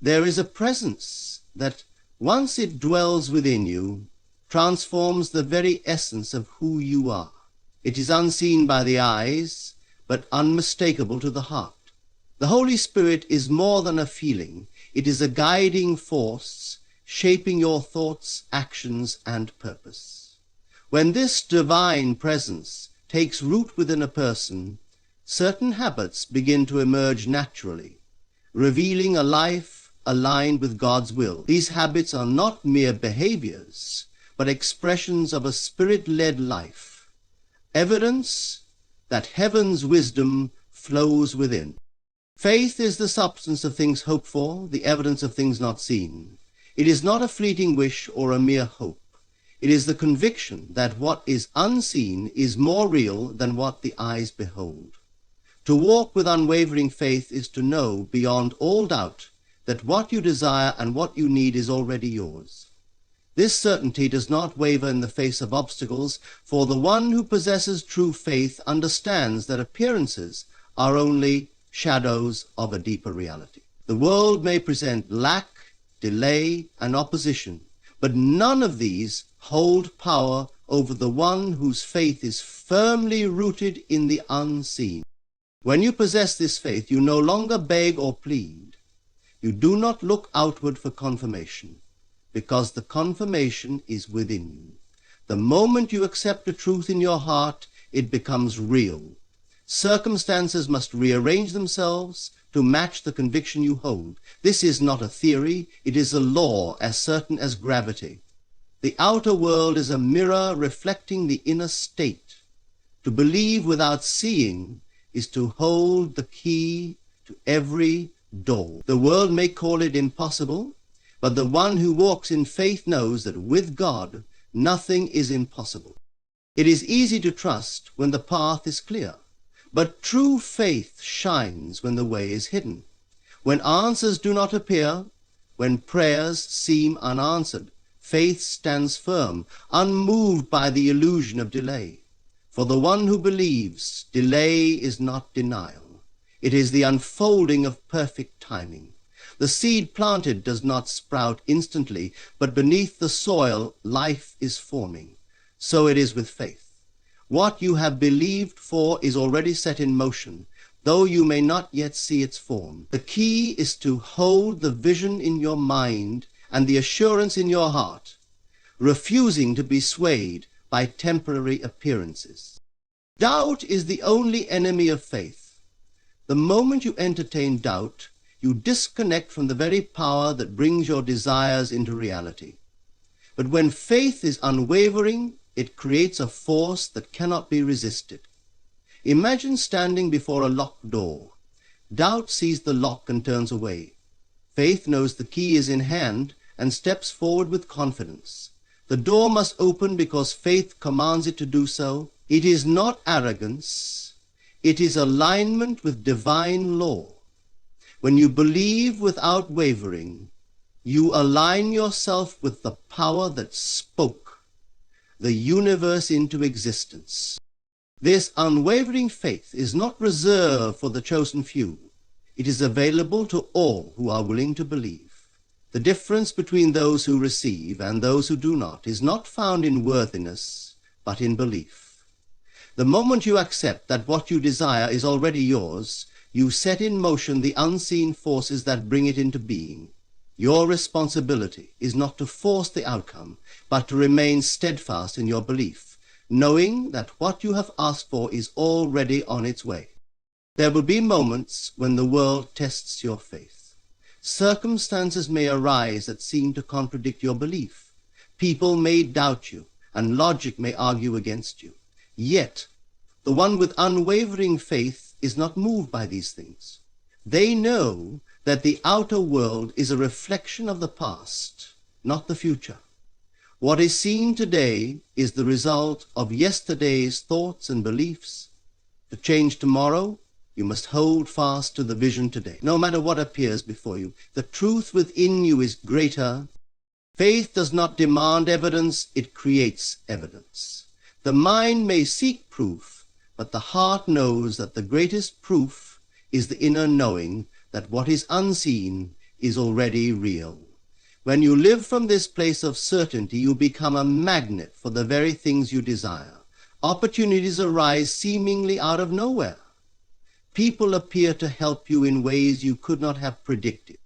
There is a presence that, once it dwells within you, transforms the very essence of who you are. It is unseen by the eyes, but unmistakable to the heart. The Holy Spirit is more than a feeling. It is a guiding force, shaping your thoughts, actions, and purpose. When this divine presence takes root within a person, certain habits begin to emerge naturally, revealing a life aligned with God's will. These habits are not mere behaviors, but expressions of a spirit-led life, evidence that heaven's wisdom flows within. Faith is the substance of things hoped for, the evidence of things not seen. It is not a fleeting wish or a mere hope. It is the conviction that what is unseen is more real than what the eyes behold. To walk with unwavering faith is to know beyond all doubt that what you desire and what you need is already yours. This certainty does not waver in the face of obstacles, for the one who possesses true faith understands that appearances are only shadows of a deeper reality. The world may present lack, delay, and opposition, but none of these hold power over the one whose faith is firmly rooted in the unseen. When you possess this faith, you no longer beg or plead. You do not look outward for confirmation, because the confirmation is within you. The moment you accept the truth in your heart, it becomes real. Circumstances must rearrange themselves to match the conviction you hold. This is not a theory, it is a law as certain as gravity. The outer world is a mirror reflecting the inner state. To believe without seeing is to hold the key to every door. The world may call it impossible, but the one who walks in faith knows that with God, nothing is impossible. It is easy to trust when the path is clear, but true faith shines when the way is hidden. When answers do not appear, when prayers seem unanswered, faith stands firm, unmoved by the illusion of delay. For the one who believes, delay is not denial. It is the unfolding of perfect timing. The seed planted does not sprout instantly, but beneath the soil life is forming. So it is with faith. What you have believed for is already set in motion, though you may not yet see its form. The key is to hold the vision in your mind and the assurance in your heart, refusing to be swayed by temporary appearances. Doubt is the only enemy of faith. The moment you entertain doubt, you disconnect from the very power that brings your desires into reality. But when faith is unwavering, it creates a force that cannot be resisted. Imagine standing before a locked door. Doubt sees the lock and turns away. Faith knows the key is in hand and steps forward with confidence. The door must open because faith commands it to do so. It is not arrogance. It is alignment with divine law. When you believe without wavering, you align yourself with the power that spoke the universe into existence. This unwavering faith is not reserved for the chosen few. It is available to all who are willing to believe. The difference between those who receive and those who do not is not found in worthiness, but in belief. The moment you accept that what you desire is already yours, you set in motion the unseen forces that bring it into being. Your responsibility is not to force the outcome, but to remain steadfast in your belief, knowing that what you have asked for is already on its way. There will be moments when the world tests your faith. Circumstances may arise that seem to contradict your belief. People may doubt you, and logic may argue against you. Yet, the one with unwavering faith is not moved by these things. They know that the outer world is a reflection of the past, not the future. What is seen today is the result of yesterday's thoughts and beliefs. To change tomorrow, you must hold fast to the vision today. No matter what appears before you, the truth within you is greater. Faith does not demand evidence, it creates evidence. The mind may seek proof, but the heart knows that the greatest proof is the inner knowing that what is unseen is already real. When you live from this place of certainty, you become a magnet for the very things you desire. Opportunities arise seemingly out of nowhere. People appear to help you in ways you could not have predicted.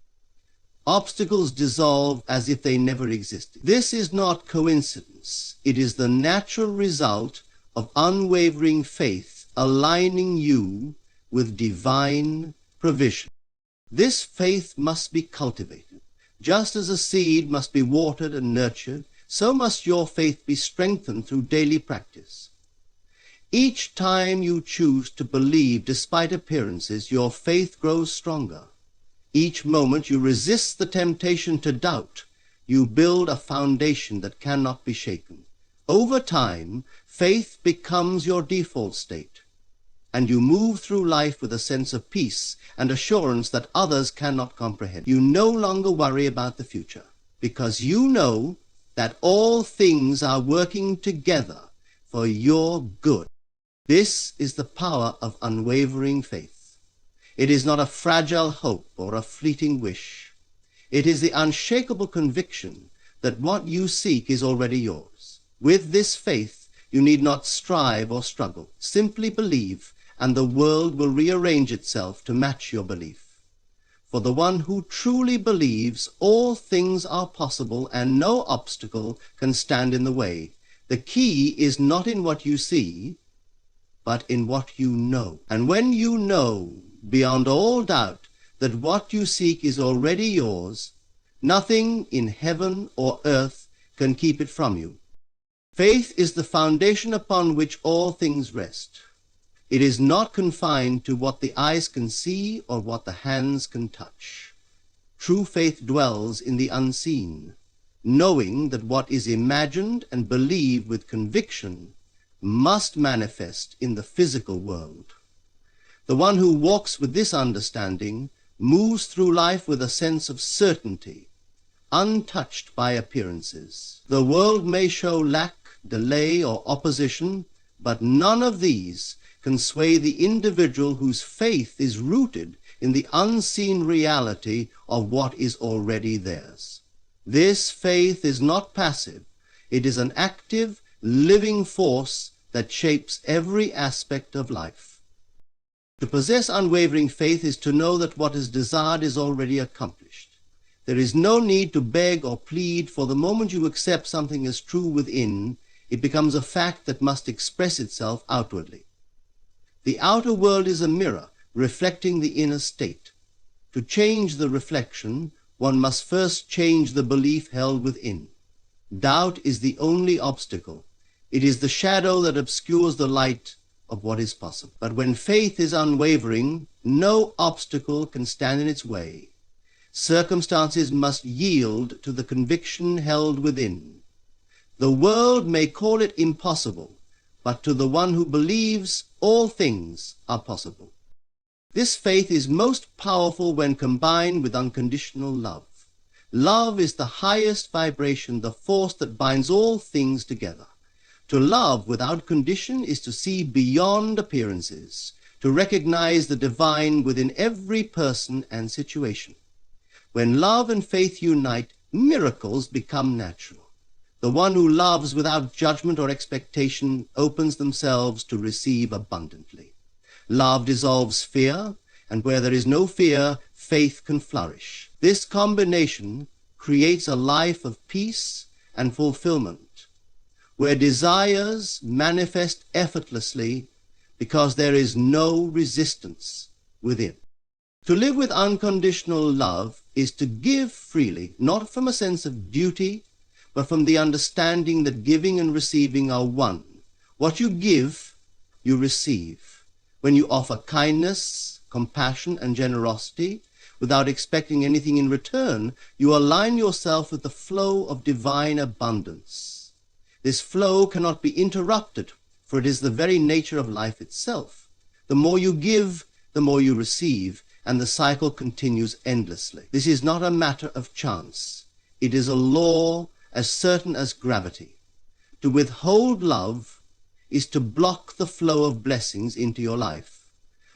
Obstacles dissolve as if they never existed. This is not coincidence. It is the natural result of unwavering faith aligning you with divine provision. This faith must be cultivated. Just as a seed must be watered and nurtured, so must your faith be strengthened through daily practice. Each time you choose to believe despite appearances, your faith grows stronger. Each moment you resist the temptation to doubt, you build a foundation that cannot be shaken. Over time, faith becomes your default state, and you move through life with a sense of peace and assurance that others cannot comprehend. You no longer worry about the future, because you know that all things are working together for your good. This is the power of unwavering faith. It is not a fragile hope or a fleeting wish. It is the unshakable conviction that what you seek is already yours. With this faith, you need not strive or struggle. Simply believe, and the world will rearrange itself to match your belief. For the one who truly believes, all things are possible and no obstacle can stand in the way. The key is not in what you see, but in what you know. And when you know, beyond all doubt, that what you seek is already yours, nothing in heaven or earth can keep it from you. Faith is the foundation upon which all things rest. It is not confined to what the eyes can see or what the hands can touch. True faith dwells in the unseen, knowing that what is imagined and believed with conviction must manifest in the physical world. The one who walks with this understanding moves through life with a sense of certainty, untouched by appearances. The world may show lack, delay, or opposition, but none of these can sway the individual whose faith is rooted in the unseen reality of what is already theirs. This faith is not passive. It is an active, living force that shapes every aspect of life. To possess unwavering faith is to know that what is desired is already accomplished. There is no need to beg or plead, for the moment you accept something as true within, it becomes a fact that must express itself outwardly. The outer world is a mirror reflecting the inner state. To change the reflection, one must first change the belief held within. Doubt is the only obstacle. It is the shadow that obscures the light of what is possible. But when faith is unwavering, no obstacle can stand in its way. Circumstances must yield to the conviction held within. The world may call it impossible, but to the one who believes, all things are possible. This faith is most powerful when combined with unconditional love. Love is the highest vibration, the force that binds all things together. To love without condition is to see beyond appearances, to recognize the divine within every person and situation. When love and faith unite, miracles become natural. The one who loves without judgment or expectation opens themselves to receive abundantly. Love dissolves fear, and where there is no fear, faith can flourish. This combination creates a life of peace and fulfillment, where desires manifest effortlessly because there is no resistance within. To live with unconditional love is to give freely, not from a sense of duty, but from the understanding that giving and receiving are one. What you give, you receive. When you offer kindness, compassion, and generosity, without expecting anything in return, you align yourself with the flow of divine abundance. This flow cannot be interrupted, for it is the very nature of life itself. The more you give, the more you receive, and the cycle continues endlessly. This is not a matter of chance. It is a law as certain as gravity. To withhold love is to block the flow of blessings into your life.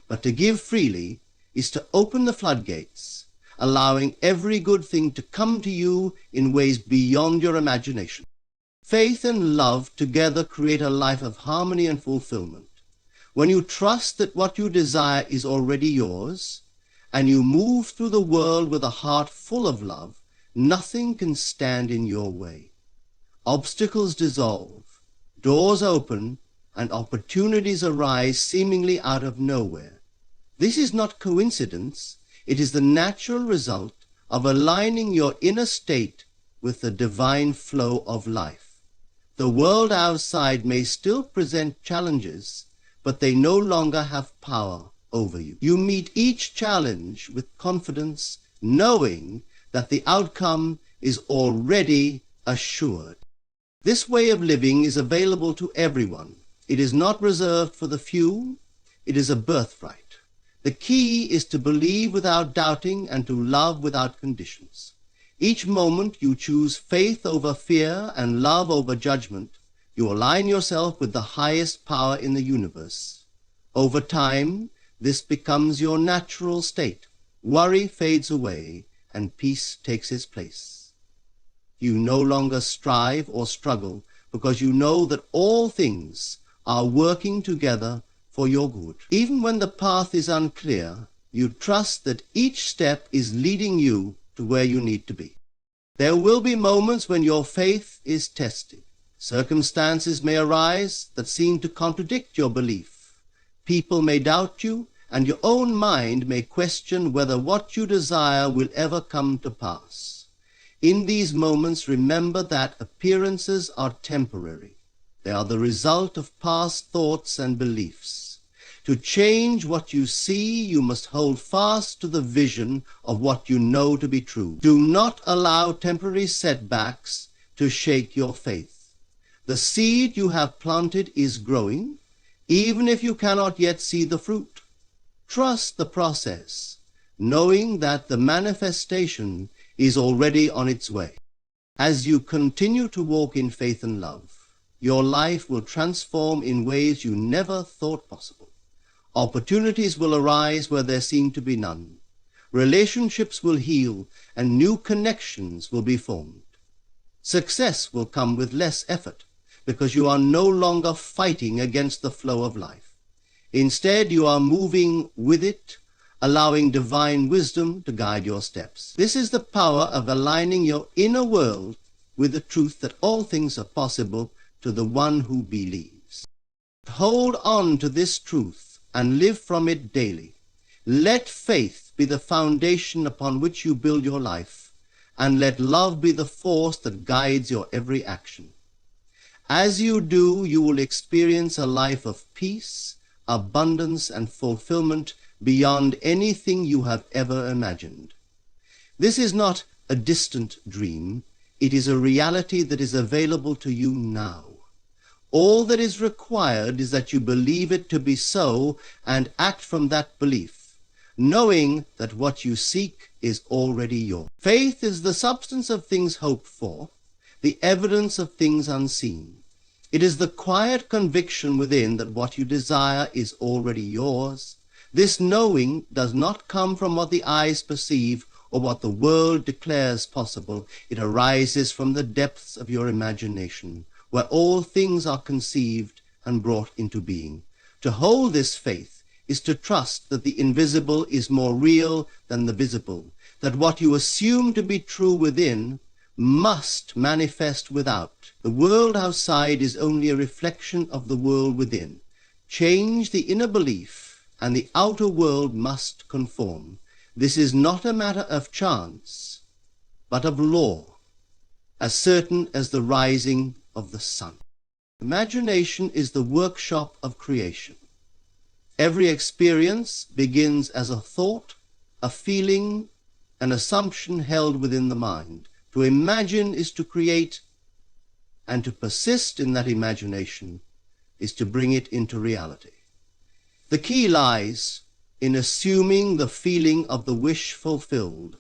But to give freely is to open the floodgates, allowing every good thing to come to you in ways beyond your imagination. Faith and love together create a life of harmony and fulfillment. When you trust that what you desire is already yours, and you move through the world with a heart full of love, nothing can stand in your way. Obstacles dissolve, doors open, and opportunities arise seemingly out of nowhere. This is not coincidence. It is the natural result of aligning your inner state with the divine flow of life. The world outside may still present challenges, but they no longer have power over you. You meet each challenge with confidence, knowing that the outcome is already assured. This way of living is available to everyone. It is not reserved for the few. It is a birthright. The key is to believe without doubting and to love without conditions. Each moment you choose faith over fear and love over judgment, you align yourself with the highest power in the universe. Over time, this becomes your natural state. Worry fades away and peace takes its place. You no longer strive or struggle because you know that all things are working together for your good. Even when the path is unclear, you trust that each step is leading you to where you need to be. There will be moments when your faith is tested. Circumstances may arise that seem to contradict your belief. People may doubt you, and your own mind may question whether what you desire will ever come to pass. In these moments, remember that appearances are temporary. They are the result of past thoughts and beliefs. To change what you see, you must hold fast to the vision of what you know to be true. Do not allow temporary setbacks to shake your faith. The seed you have planted is growing, even if you cannot yet see the fruit. Trust the process, knowing that the manifestation is already on its way. As you continue to walk in faith and love, your life will transform in ways you never thought possible. Opportunities will arise where there seemed to be none. Relationships will heal and new connections will be formed. Success will come with less effort because you are no longer fighting against the flow of life. Instead, you are moving with it, allowing divine wisdom to guide your steps. This is the power of aligning your inner world with the truth that all things are possible to the one who believes. Hold on to this truth and live from it daily. Let faith be the foundation upon which you build your life, and let love be the force that guides your every action. As you do, you will experience a life of peace, abundance, and fulfillment beyond anything you have ever imagined. This is not a distant dream. It is a reality that is available to you now. All that is required is that you believe it to be so and act from that belief, knowing that what you seek is already yours. Faith is the substance of things hoped for, the evidence of things unseen. It is the quiet conviction within that what you desire is already yours. This knowing does not come from what the eyes perceive or what the world declares possible. It arises from the depths of your imagination, where all things are conceived and brought into being. To hold this faith is to trust that the invisible is more real than the visible, that what you assume to be true within must manifest without. The world outside is only a reflection of the world within. Change the inner belief, and the outer world must conform. This is not a matter of chance, but of law, as certain as the rising of the sun. Imagination is the workshop of creation. Every experience begins as a thought, a feeling, an assumption held within the mind. To imagine is to create, and to persist in that imagination is to bring it into reality. The key lies in assuming the feeling of the wish fulfilled,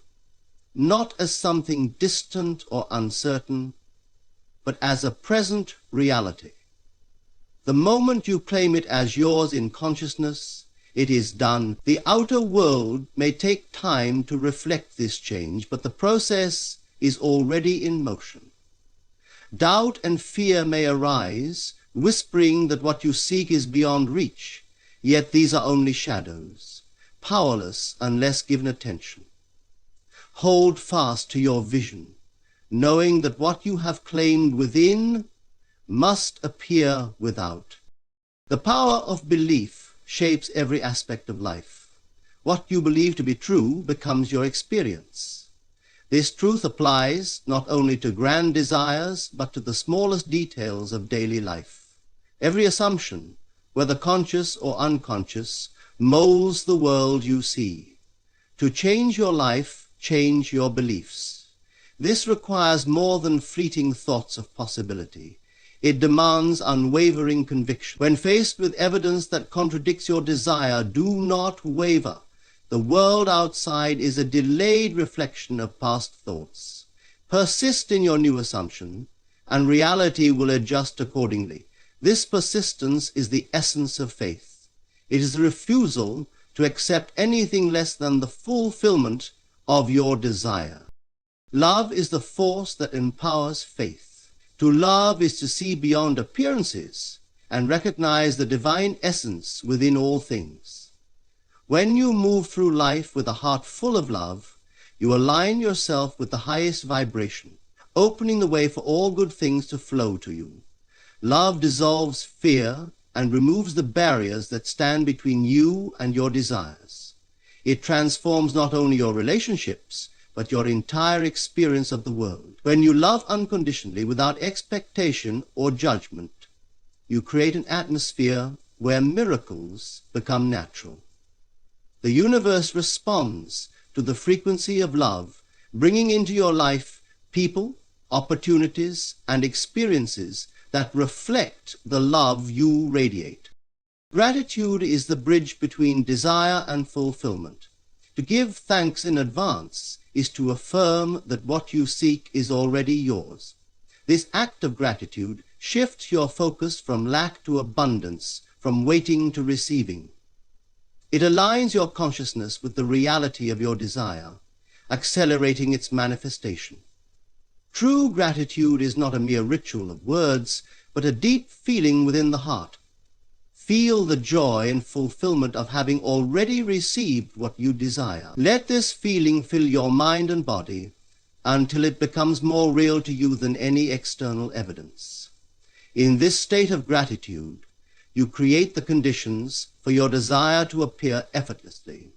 not as something distant or uncertain, but as a present reality. The moment you claim it as yours in consciousness, it is done. The outer world may take time to reflect this change, but the process is already in motion. Doubt and fear may arise, whispering that what you seek is beyond reach, yet these are only shadows, powerless unless given attention. Hold fast to your vision, knowing that what you have claimed within must appear without. The power of belief shapes every aspect of life. What you believe to be true becomes your experience. This truth applies not only to grand desires, but to the smallest details of daily life. Every assumption, whether conscious or unconscious, molds the world you see. To change your life, change your beliefs. This requires more than fleeting thoughts of possibility. It demands unwavering conviction. When faced with evidence that contradicts your desire, do not waver. The world outside is a delayed reflection of past thoughts. Persist in your new assumption, and reality will adjust accordingly. This persistence is the essence of faith. It is the refusal to accept anything less than the fulfillment of your desire. Love is the force that empowers faith. To love is to see beyond appearances and recognize the divine essence within all things. When you move through life with a heart full of love, you align yourself with the highest vibration, opening the way for all good things to flow to you. Love dissolves fear and removes the barriers that stand between you and your desires. It transforms not only your relationships, but your entire experience of the world. When you love unconditionally without expectation or judgment, you create an atmosphere where miracles become natural. The universe responds to the frequency of love, bringing into your life people, opportunities, and experiences that reflect the love you radiate. Gratitude is the bridge between desire and fulfillment. To give thanks in advance is to affirm that what you seek is already yours. This act of gratitude shifts your focus from lack to abundance, from waiting to receiving. It aligns your consciousness with the reality of your desire, accelerating its manifestation. True gratitude is not a mere ritual of words, but a deep feeling within the heart. Feel the joy and fulfillment of having already received what you desire. Let this feeling fill your mind and body until it becomes more real to you than any external evidence. In this state of gratitude, you create the conditions for your desire to appear effortlessly.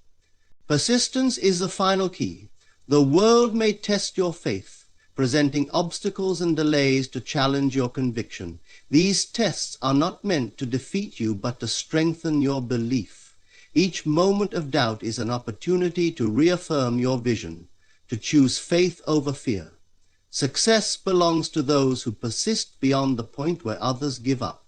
Persistence is the final key. The world may test your faith, presenting obstacles and delays to challenge your conviction. These tests are not meant to defeat you, but to strengthen your belief. Each moment of doubt is an opportunity to reaffirm your vision, to choose faith over fear. Success belongs to those who persist beyond the point where others give up.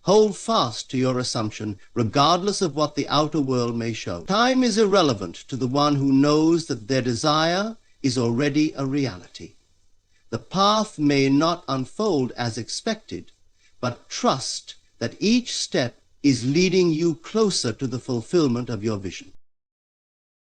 Hold fast to your assumption, regardless of what the outer world may show. Time is irrelevant to the one who knows that their desire is already a reality. The path may not unfold as expected, but trust that each step is leading you closer to the fulfillment of your vision.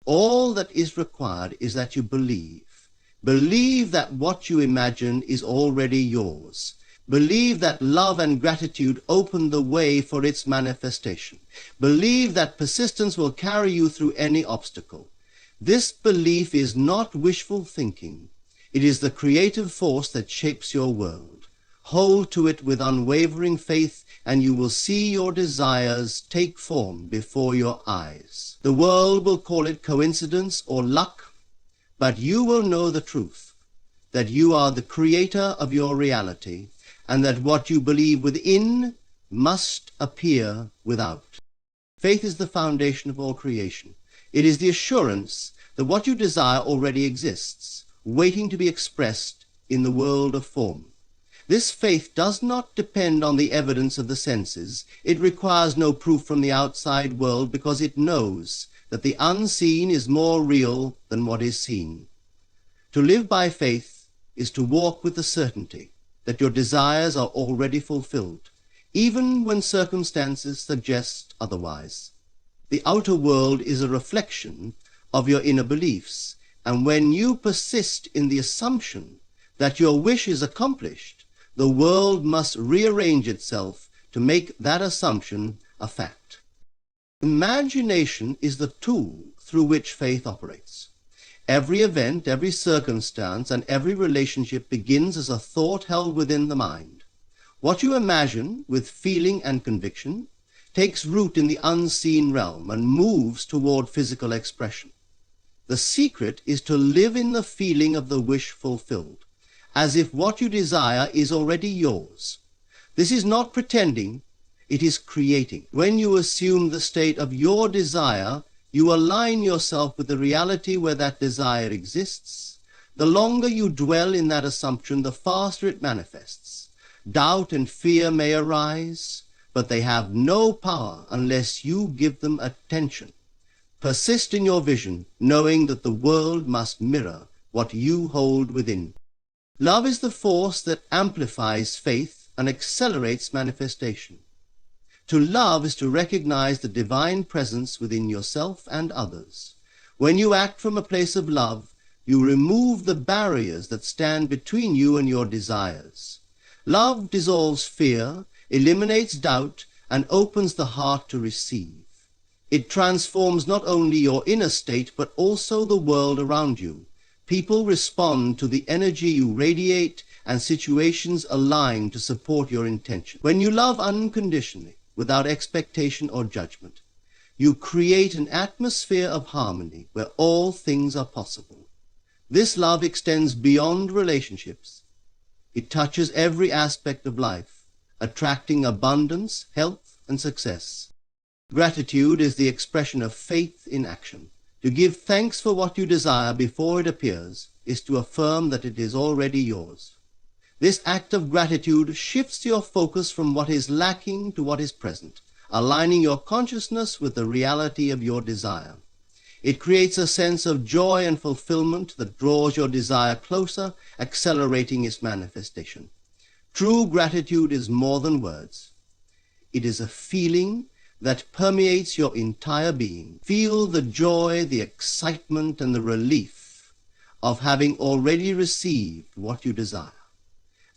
All that is required is that you believe. Believe that what you imagine is already yours. Believe that love and gratitude open the way for its manifestation. Believe that persistence will carry you through any obstacle. This belief is not wishful thinking. It is the creative force that shapes your world. Hold to it with unwavering faith, and you will see your desires take form before your eyes. The world will call it coincidence or luck, but you will know the truth, that you are the creator of your reality, and that what you believe within must appear without. Faith is the foundation of all creation. It is the assurance that what you desire already exists, waiting to be expressed in the world of form. This faith does not depend on the evidence of the senses. It requires no proof from the outside world, because it knows that the unseen is more real than what is seen. To live by faith is to walk with the certainty that your desires are already fulfilled, even when circumstances suggest otherwise. The outer world is a reflection of your inner beliefs, and when you persist in the assumption that your wish is accomplished, the world must rearrange itself to make that assumption a fact. Imagination is the tool through which faith operates. Every event, every circumstance, and every relationship begins as a thought held within the mind. What you imagine with feeling and conviction takes root in the unseen realm and moves toward physical expression. The secret is to live in the feeling of the wish fulfilled, as if what you desire is already yours. This is not pretending, it is creating. When you assume the state of your desire, you align yourself with the reality where that desire exists. The longer you dwell in that assumption, the faster it manifests. Doubt and fear may arise, but they have no power unless you give them attention. Persist in your vision, knowing that the world must mirror what you hold within. Love is the force that amplifies faith and accelerates manifestation. To love is to recognize the divine presence within yourself and others. When you act from a place of love, you remove the barriers that stand between you and your desires. Love dissolves fear, eliminates doubt, and opens the heart to receive. It transforms not only your inner state, but also the world around you. People respond to the energy you radiate, and situations align to support your intention. When you love unconditionally, without expectation or judgment, you create an atmosphere of harmony where all things are possible. This love extends beyond relationships. It touches every aspect of life, attracting abundance, health, and success. Gratitude is the expression of faith in action. To give thanks for what you desire before it appears is to affirm that it is already yours. This act of gratitude shifts your focus from what is lacking to what is present, aligning your consciousness with the reality of your desire. It creates a sense of joy and fulfillment that draws your desire closer, accelerating its manifestation. True gratitude is more than words. It is a feeling that permeates your entire being. Feel the joy, the excitement, and the relief of having already received what you desire.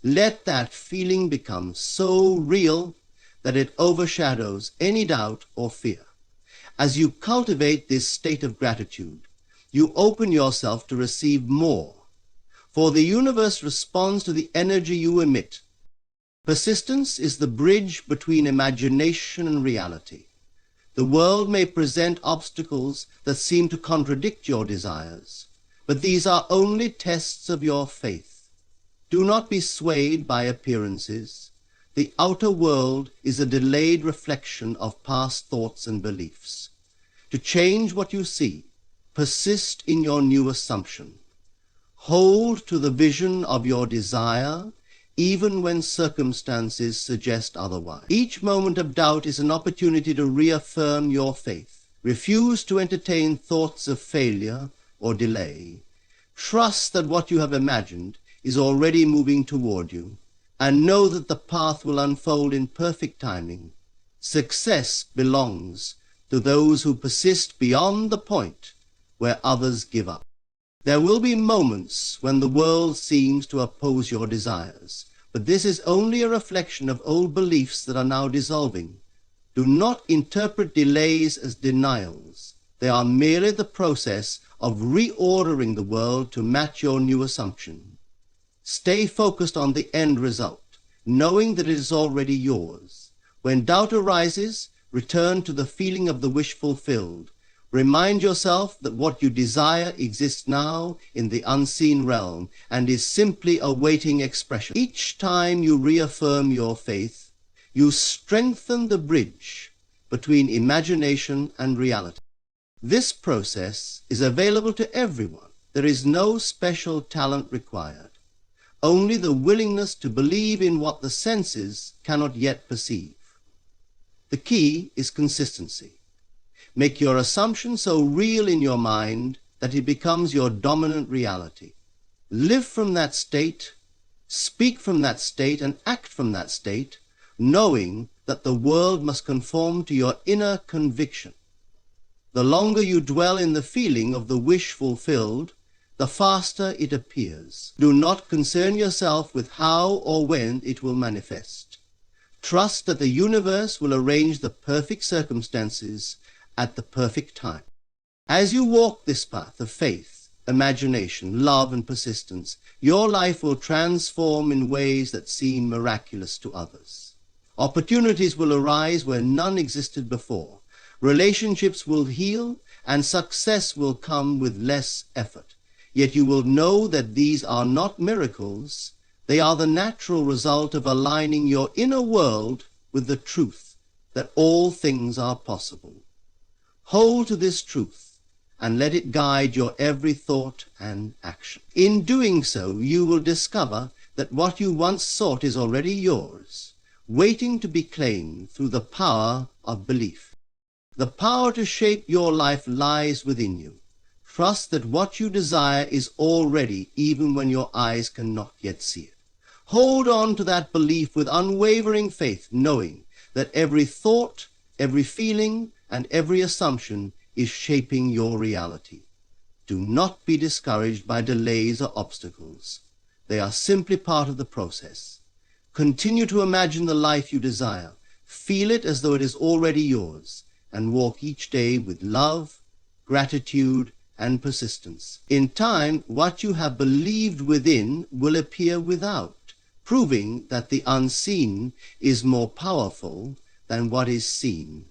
Let that feeling become so real that it overshadows any doubt or fear. As you cultivate this state of gratitude, you open yourself to receive more, for the universe responds to the energy you emit. Persistence is the bridge between imagination and reality. The world may present obstacles that seem to contradict your desires, but these are only tests of your faith. Do not be swayed by appearances. The outer world is a delayed reflection of past thoughts and beliefs. To change what you see, persist in your new assumption. Hold to the vision of your desire, even when circumstances suggest otherwise. Each moment of doubt is an opportunity to reaffirm your faith. Refuse to entertain thoughts of failure or delay. Trust that what you have imagined is already moving toward you, and know that the path will unfold in perfect timing. Success belongs to those who persist beyond the point where others give up. There will be moments when the world seems to oppose your desires, but this is only a reflection of old beliefs that are now dissolving. Do not interpret delays as denials. They are merely the process of reordering the world to match your new assumption. Stay focused on the end result, knowing that it is already yours. When doubt arises, return to the feeling of the wish fulfilled. Remind yourself that what you desire exists now in the unseen realm and is simply awaiting expression. Each time you reaffirm your faith, you strengthen the bridge between imagination and reality. This process is available to everyone. There is no special talent required. Only the willingness to believe in what the senses cannot yet perceive. The key is consistency. Make your assumption so real in your mind that it becomes your dominant reality. Live from that state, speak from that state, and act from that state, knowing that the world must conform to your inner conviction. The longer you dwell in the feeling of the wish fulfilled, the faster it appears. Do not concern yourself with how or when it will manifest. Trust that the universe will arrange the perfect circumstances at the perfect time. As you walk this path of faith, imagination, love, and persistence, your life will transform in ways that seem miraculous to others. Opportunities will arise where none existed before. Relationships will heal, and success will come with less effort. Yet you will know that these are not miracles. They are the natural result of aligning your inner world with the truth that all things are possible. Hold to this truth and let it guide your every thought and action. In doing so, you will discover that what you once sought is already yours, waiting to be claimed through the power of belief. The power to shape your life lies within you. Trust that what you desire is already, even when your eyes cannot yet see it. Hold on to that belief with unwavering faith, knowing that every thought, every feeling, and every assumption is shaping your reality. Do not be discouraged by delays or obstacles. They are simply part of the process. Continue to imagine the life you desire. Feel it as though it is already yours, and walk each day with love, gratitude, and persistence. In time, what you have believed within will appear without, proving that the unseen is more powerful than what is seen.